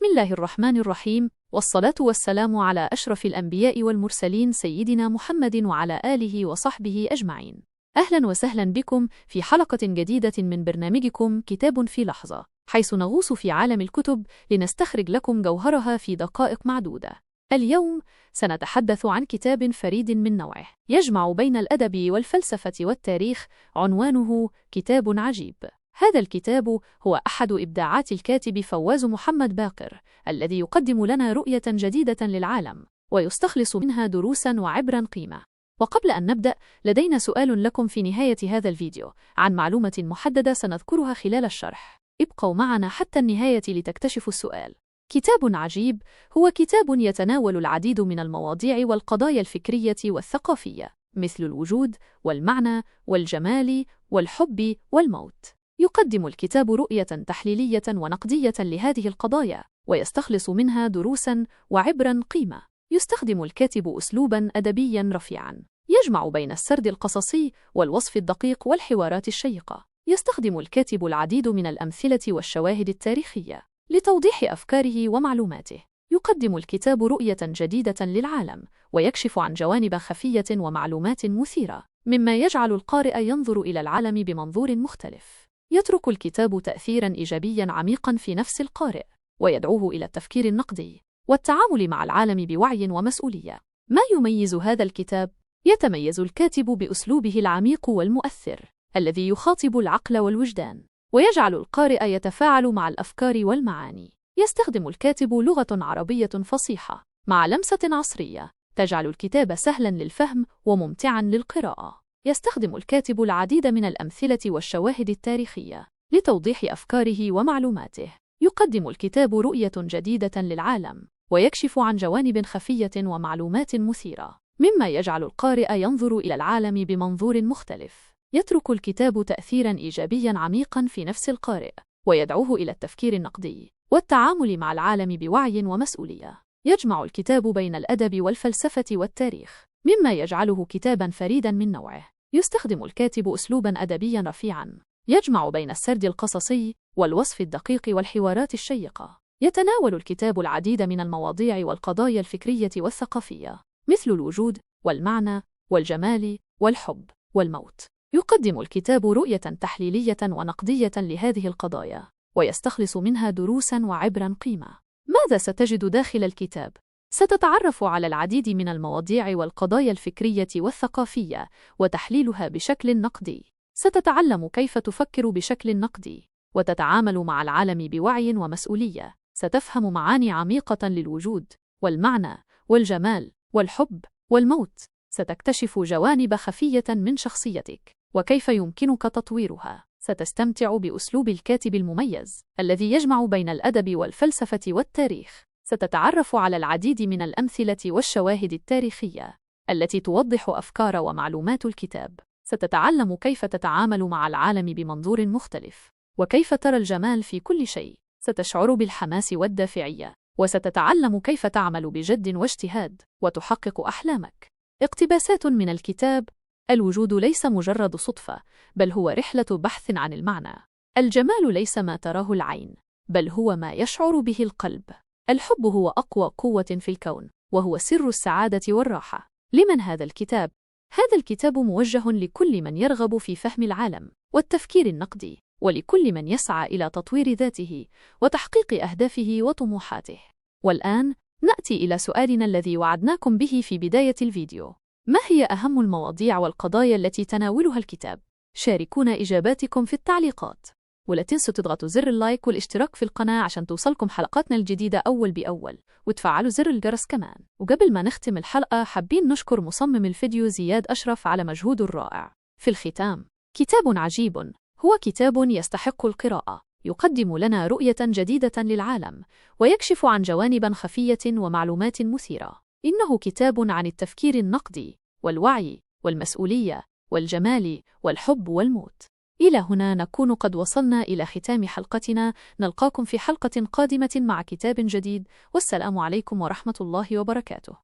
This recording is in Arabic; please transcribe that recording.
بسم الله الرحمن الرحيم، والصلاة والسلام على أشرف الأنبياء والمرسلين سيدنا محمد وعلى آله وصحبه أجمعين. أهلا وسهلا بكم في حلقة جديدة من برنامجكم كتاب في لحظة، حيث نغوص في عالم الكتب لنستخرج لكم جوهرها في دقائق معدودة. اليوم سنتحدث عن كتاب فريد من نوعه، يجمع بين الأدب والفلسفة والتاريخ، عنوانه كتاب عجيب. هذا الكتاب هو أحد إبداعات الكاتب فواز محمد باقر، الذي يقدم لنا رؤية جديدة للعالم ويستخلص منها دروسا وعبرا قيمة. وقبل أن نبدأ، لدينا سؤال لكم في نهاية هذا الفيديو عن معلومة محددة سنذكرها خلال الشرح. ابقوا معنا حتى النهاية لتكتشفوا السؤال. كتاب عجيب هو كتاب يتناول العديد من المواضيع والقضايا الفكرية والثقافية، مثل الوجود والمعنى والجمال والحب والموت. يقدم الكتاب رؤية تحليلية ونقدية لهذه القضايا، ويستخلص منها دروسا وعبرا قيمة. يستخدم الكاتب أسلوبا أدبيا رفيعا، يجمع بين السرد القصصي والوصف الدقيق والحوارات الشيقة. يستخدم الكاتب العديد من الأمثلة والشواهد التاريخية لتوضيح أفكاره ومعلوماته. يقدم الكتاب رؤية جديدة للعالم، ويكشف عن جوانب خفية ومعلومات مثيرة، مما يجعل القارئ ينظر إلى العالم بمنظور مختلف. يترك الكتاب تأثيراً إيجابياً عميقاً في نفس القارئ، ويدعوه إلى التفكير النقدي والتعامل مع العالم بوعي ومسؤولية. ما يميز هذا الكتاب؟ يتميز الكاتب بأسلوبه العميق والمؤثر، الذي يخاطب العقل والوجدان، ويجعل القارئ يتفاعل مع الأفكار والمعاني. يستخدم الكاتب لغة عربية فصيحة مع لمسة عصرية، تجعل الكتاب سهلاً للفهم وممتعاً للقراءة. يستخدم الكاتب العديد من الأمثلة والشواهد التاريخية لتوضيح أفكاره ومعلوماته. يقدم الكتاب رؤية جديدة للعالم، ويكشف عن جوانب خفية ومعلومات مثيرة، مما يجعل القارئ ينظر إلى العالم بمنظور مختلف. يترك الكتاب تأثيراً إيجابياً عميقاً في نفس القارئ، ويدعوه إلى التفكير النقدي والتعامل مع العالم بوعي ومسؤولية. يجمع الكتاب بين الأدب والفلسفة والتاريخ، مما يجعله كتاباً فريداً من نوعه. يستخدم الكاتب أسلوباً أدبياً رفيعاً، يجمع بين السرد القصصي والوصف الدقيق والحوارات الشيقة. يتناول الكتاب العديد من المواضيع والقضايا الفكرية والثقافية، مثل الوجود والمعنى والجمال والحب والموت. يقدم الكتاب رؤية تحليلية ونقدية لهذه القضايا، ويستخلص منها دروساً وعبراً قيمة. ماذا ستجد داخل الكتاب؟ ستتعرف على العديد من المواضيع والقضايا الفكرية والثقافية وتحليلها بشكل نقدي. ستتعلم كيف تفكر بشكل نقدي وتتعامل مع العالم بوعي ومسؤولية. ستفهم معاني عميقة للوجود والمعنى والجمال والحب والموت. ستكتشف جوانب خفية من شخصيتك وكيف يمكنك تطويرها. ستستمتع بأسلوب الكاتب المميز الذي يجمع بين الأدب والفلسفة والتاريخ. ستتعرف على العديد من الأمثلة والشواهد التاريخية التي توضح أفكار ومعلومات الكتاب. ستتعلم كيف تتعامل مع العالم بمنظور مختلف، وكيف ترى الجمال في كل شيء. ستشعر بالحماس والدافعية، وستتعلم كيف تعمل بجد واجتهاد وتحقق أحلامك. اقتباسات من الكتاب: الوجود ليس مجرد صدفة، بل هو رحلة بحث عن المعنى. الجمال ليس ما تراه العين، بل هو ما يشعر به القلب. الحب هو أقوى قوة في الكون، وهو سر السعادة والراحة. لمن هذا الكتاب؟ هذا الكتاب موجه لكل من يرغب في فهم العالم والتفكير النقدي، ولكل من يسعى إلى تطوير ذاته وتحقيق أهدافه وطموحاته. والآن نأتي إلى سؤالنا الذي وعدناكم به في بداية الفيديو: ما هي أهم المواضيع والقضايا التي تناولها الكتاب؟ شاركونا إجاباتكم في التعليقات، ولا تنسوا تضغطوا زر اللايك والاشتراك في القناة عشان توصلكم حلقاتنا الجديدة أول بأول، وتفعلوا زر الجرس كمان. وقبل ما نختم الحلقة، حابين نشكر مصمم الفيديو زياد أشرف على مجهوده الرائع. في الختام، كتاب عجيب هو كتاب يستحق القراءة، يقدم لنا رؤية جديدة للعالم، ويكشف عن جوانب خفية ومعلومات مثيرة. إنه كتاب عن التفكير النقدي والوعي والمسؤولية والجمال والحب والموت. إلى هنا نكون قد وصلنا إلى ختام حلقتنا. نلقاكم في حلقة قادمة مع كتاب جديد، والسلام عليكم ورحمة الله وبركاته.